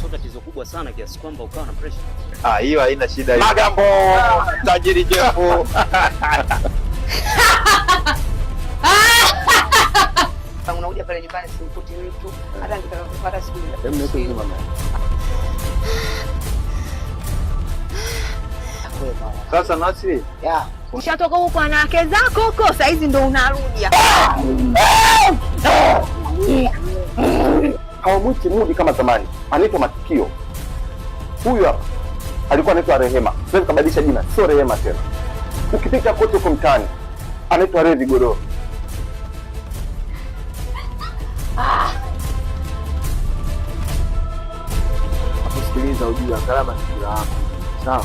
Sio tatizo kubwa sana kiasi kwamba ukawa na pressure. Hiyo haina shida hiyo. Magambo tajiri Jefu. Unakuja pale nyumbani simkuti mtu hata nikitaka kupata siku ile. Hebu niweke hivi mama. Sasa Nasri, Ushatoka huko na wake zako huko, saa hizi ndo unarudi hapa. Hawamwiti Mudi kama zamani, anaitwa Matukio. Huyu hapa alikuwa anaitwa Rehema, sasa kabadilisha jina, sio Rehema tena. Ukipita kote huko mtaani anaitwa Redi Godoro. sikiliza ujue angalau masikio yako. Sawa?